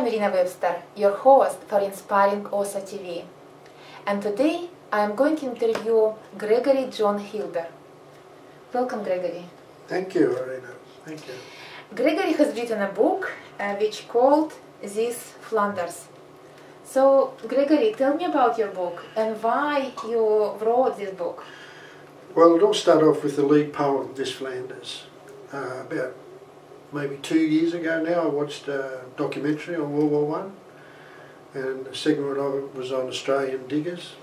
Irina Webster, your host for Inspiring OSA TV. And today I am going to interview Gregory John Hilder. Welcome, Gregory. Thank you, Irina. Thank you. Gregory has written a book which called This Flanders. So, Gregory, tell me about your book and why you wrote this book. Well, it all started off with the lead poem, This Flanders. About maybe 2 years ago now, I watched a documentary on World War I, and the segment of it was on Australian diggers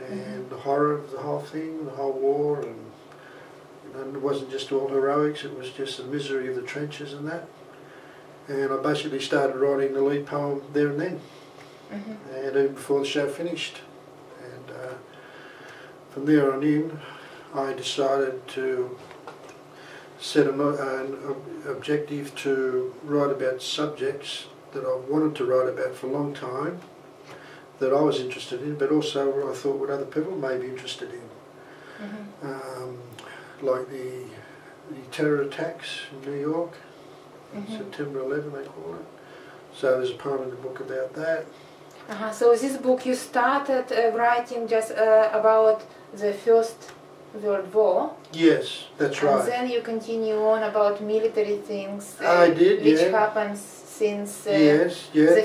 and the horror of the whole thing, the whole war, and it wasn't just all heroics, it was just the misery of the trenches and that. And I basically started writing the lead poem there and then, and even before the show finished. And from there on in, I decided to set an objective to write about subjects that I wanted to write about for a long time, that I was interested in, but also what I thought what other people may be interested in. Like the terror attacks in New York, September 11 they call it. So there's a poem in the book about that. So this book you started writing just about the First World War. Yes, that's right. And then you continue on about military things I did, which happens since the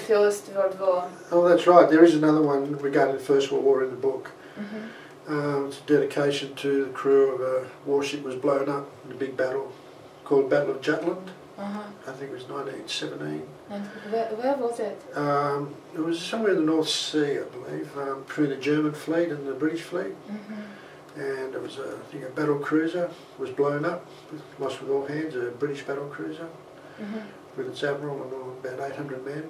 First World War. Oh, that's right. There is another one regarding the First World War in the book. It's a dedication to the crew of a warship was blown up in a big battle called Battle of Jutland. I think it was 1917. And where was it? It was somewhere in the North Sea, I believe, between the German fleet and the British fleet. And it was I think a battle cruiser was blown up, lost with all hands, a British battle cruiser with its admiral and about 800 men.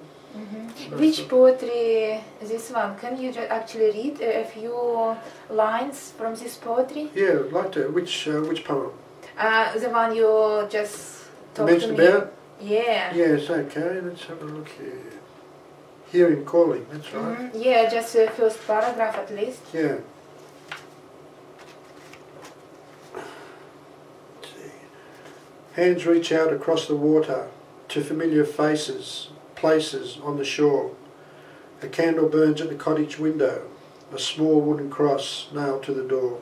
Which poetry is this one? Can you actually read a few lines from this poetry? Yeah, I'd like to. Which poem? The one you just talked mentioned to me about? Yeah. Yes, okay, let's have a look here. Hear him calling, that's right. Yeah, just the first paragraph at least. Yeah. Hands reach out across the water to familiar faces, places on the shore. A candle burns at the cottage window, a small wooden cross nailed to the door.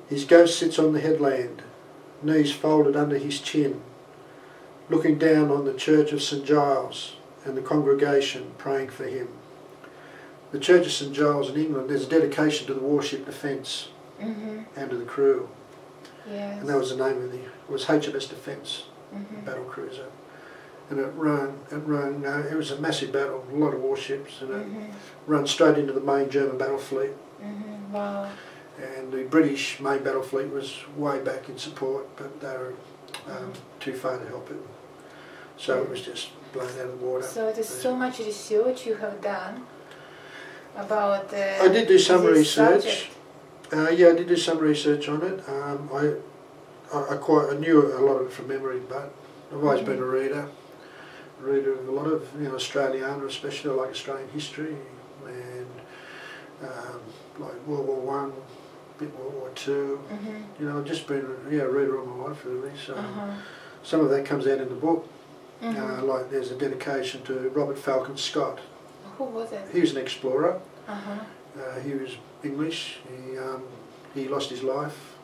His ghost sits on the headland, knees folded under his chin, looking down on the church of St Giles and the congregation praying for him. The church of St Giles in England, there's a dedication to the warship Defence and to the crew. Yes. And that was the name of it was HMS Defence, battle cruiser. And it was a massive battle, a lot of warships, and it ran straight into the main German battle fleet. Wow. And the British main battle fleet was way back in support, but they were too far to help it. So it was just blown out of the water. So there's so much research you have done about I did do some research. Subject. Yeah, I did do some research on it. I knew a lot of it from memory, but I've always been a reader of a lot of Australiana, especially I like Australian history and like World War One, bit World War Two. I've just been a reader all my life really. So some of that comes out in the book. Like there's a dedication to Robert Falcon Scott. Who was it? He was an explorer. He was English. He lost his life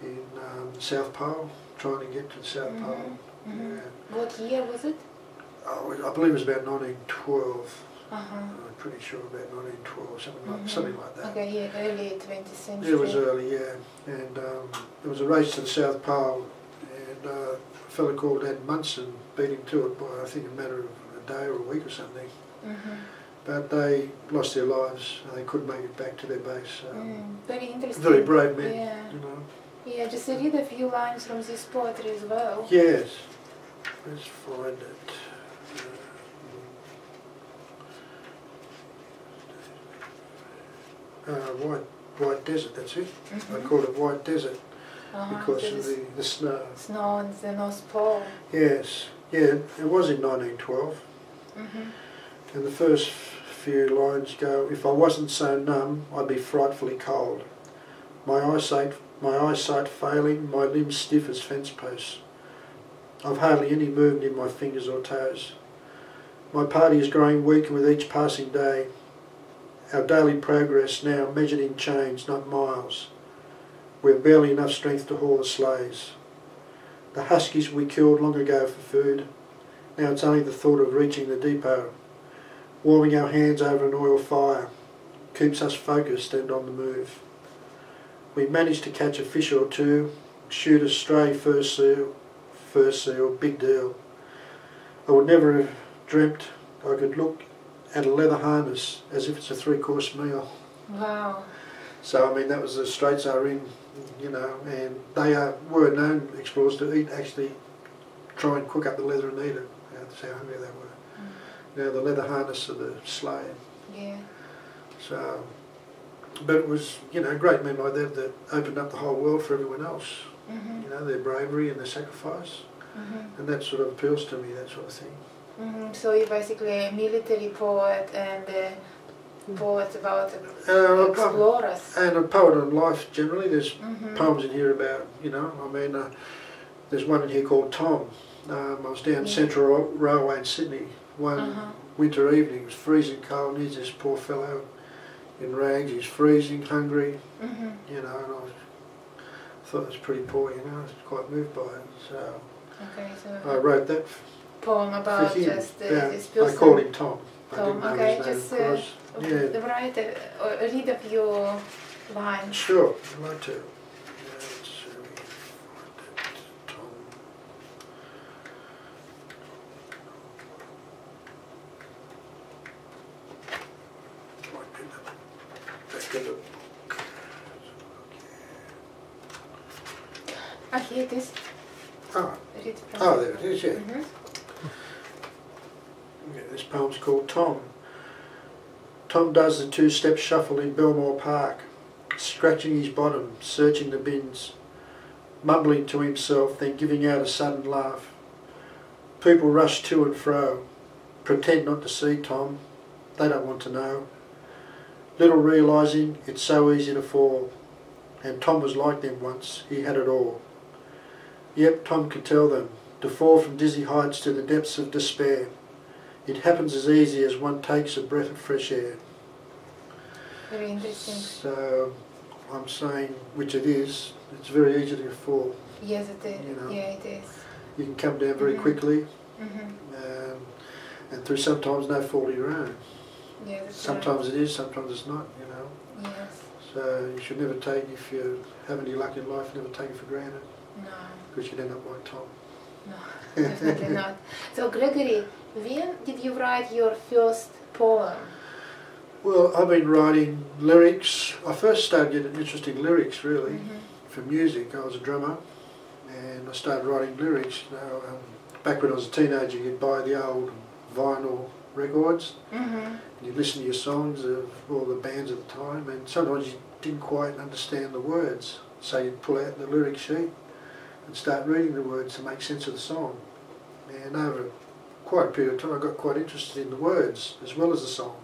in the South Pole, trying to get to the South Pole. What year was it? Oh, I believe it was about 1912. I'm pretty sure about 1912, something like that. Okay, yeah, early 20th century. Yeah, it was early, yeah. And there was a race to the South Pole, and a fellow called Ed Munson beat him to it by I think a matter of a day or a week or something. But they lost their lives and they couldn't make it back to their base. Very interesting. Very brave men, Yeah, just read a few lines from this poetry as well. Yes. Let's find it. White Desert, that's it. I call it White Desert because of the snow. Snow on the North Pole. Yes. Yeah, it was in 1912. And the first few lines go, if I wasn't so numb, I'd be frightfully cold. My eyesight failing, my limbs stiff as fence posts. I've hardly any movement in my fingers or toes. My party is growing weaker with each passing day. Our daily progress now measured in chains, not miles. We've barely enough strength to haul the sleighs. The huskies we killed long ago for food. Now it's only the thought of reaching the depot. Warming our hands over an oil fire keeps us focused and on the move. We managed to catch a fish or two, shoot a stray fur seal, big deal. I would never have dreamt I could look at a leather harness as if it's a 3-course meal. Wow. So I mean that was the straits they were in, you know, and they were known explorers to actually try and cook up the leather and eat it. That's how hungry they were. Now the leather harness of the slave. Yeah. So, but it was, you know, great men like that opened up the whole world for everyone else. You know, their bravery and their sacrifice, and that sort of appeals to me, that sort of thing. So you're basically a military poet and a poet about explorers. And a poet on life generally. There's poems in here about, you know, I mean, there's one in here called Tom. I was down Central Railway in Sydney one winter evening. It was freezing cold, and here's this poor fellow in rags. He's freezing, hungry, you know, and I thought it was pretty poor, you know. I was quite moved by it. So, so I wrote that poem about him. just this person. I called him Tom. Tom, okay, just write or read a few lines. Sure, I'd like to. Here it is. Oh, there it is, yeah. This poem's called Tom. Tom does the 2-step shuffle in Belmore Park, scratching his bottom, searching the bins, mumbling to himself, then giving out a sudden laugh. People rush to and fro, pretend not to see Tom, they don't want to know. Little realising it's so easy to fall, and Tom was like them once, he had it all. Yep, Tom could tell them, to fall from dizzy heights to the depths of despair. It happens as easy as one takes a breath of fresh air. Very interesting. So, I'm saying, which it is, it's very easy to fall. Yes, it is. You know, yeah, it is. You can come down very quickly, and through sometimes no fault of your own. Yeah, that's sometimes it is, sometimes it's not, you know. Yes. So you should never take, if you have any luck in life, never take it for granted. No. Because you'd end up like Tom. No, definitely not. So Gregory, when did you write your first poem? Well, I've been writing lyrics. I first started getting interested in lyrics, really, for music. I was a drummer, and I started writing lyrics. You know, back when I was a teenager, you'd buy the old vinyl records, and you'd listen to your songs of all the bands at the time, and sometimes you didn't quite understand the words, so you'd pull out the lyric sheet and start reading the words to make sense of the song. And over quite a period of time I got quite interested in the words as well as the song.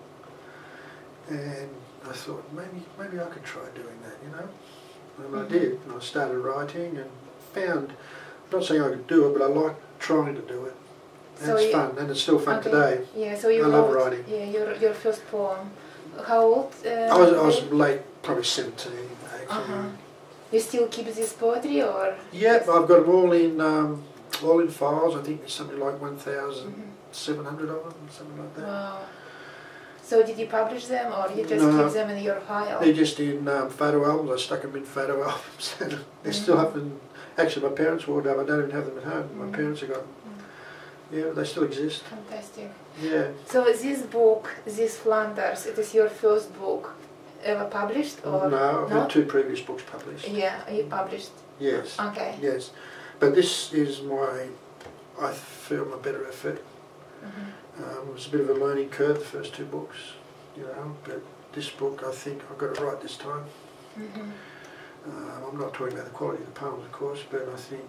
And I thought maybe I could try doing that, you know. And I did. And I started writing and found, I'm not saying I could do it, but I liked trying to do it. And so it's fun, and it's still fun today. Yeah, so you love writing. Yeah, your first poem. How old? I was late, probably 17, actually. You still keep this poetry, or? Yeah, I've got them all in files. I think there's something like 1,700 of them, something like that. Wow. So did you publish them, or you just keep them in your file? They're just in photo albums. I stuck them in photo albums. They're still up in, actually my parents' wardrobe. I don't even have them at home. My parents have got them. Yeah, they still exist. Fantastic. Yeah. So this book, This Flanders, it is your first book ever published, or no? I've had 2 previous books published. Yeah, you published. Yes. Okay. Yes, but this is I feel my better effort. It was a bit of a learning curve, the first 2 books, you know, but this book I think I got it right this time. I'm not talking about the quality of the poems, of course, but I think...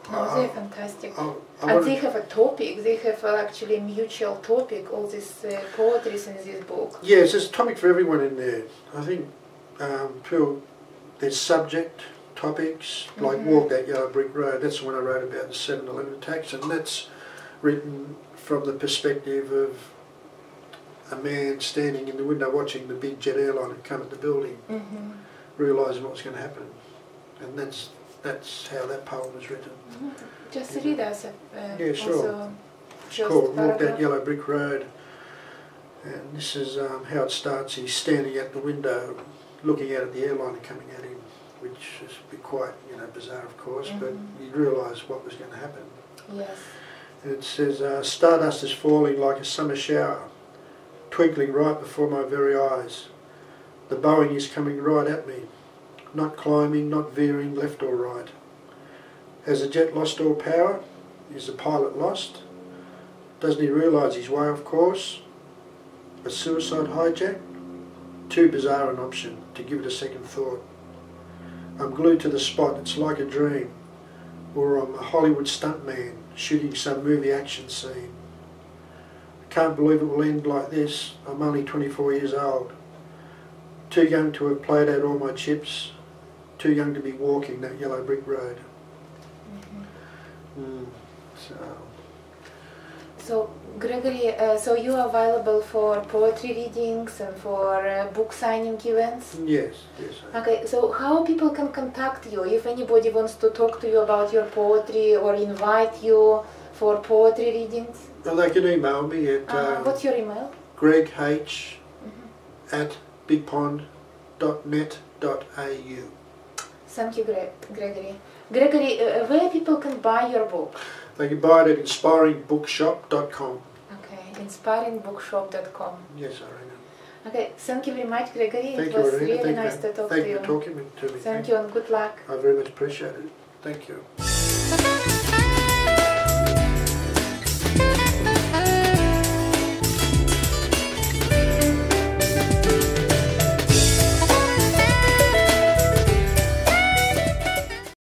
No, they're fantastic. And they have a topic, they have actually a mutual topic, all these poetries in this book. Yes, there's a topic for everyone in there. I think there's subject, topics, like Walk That Yellow Brick Road, that's the one I wrote about, the 7/11 attacks, and that's written from the perspective of a man standing in the window watching the big jet airliner come at the building, realising what was going to happen. And that's how that poem was written. Just read us yeah, sure. also It's called Walk That Yellow Brick Road. And this is how it starts. He's standing at the window looking out at the airliner coming at him, which is quite, bizarre of course, but he realised what was going to happen. Yes. And it says, stardust is falling like a summer shower, twinkling right before my very eyes. The Boeing is coming right at me, not climbing, not veering left or right. Has the jet lost all power? Is the pilot lost? Doesn't he realise his way off course? A suicide hijack? Too bizarre an option to give it a second thought. I'm glued to the spot, it's like a dream. Or I'm a Hollywood stuntman shooting some movie action scene. I can't believe it will end like this. I'm only 24 years old. Too young to have played out all my chips. Too young to be walking that yellow brick road. So Gregory, so you are available for poetry readings and for book signing events? Yes. Okay, so how people can contact you if anybody wants to talk to you about your poetry or invite you for poetry readings? Well, they can email me at what's your email? gregh@bigpond.net.au. Thank you, Gregory. Gregory, where people can buy your book? They can buy it at inspiringbookshop.com. Okay, inspiringbookshop.com. Yes, I reckon. Okay, thank you very much, Gregory. Thank It you, was Irina. really nice to talk to you. Thank you for talking to me. Thank you and good luck. I very much appreciate it. Thank you.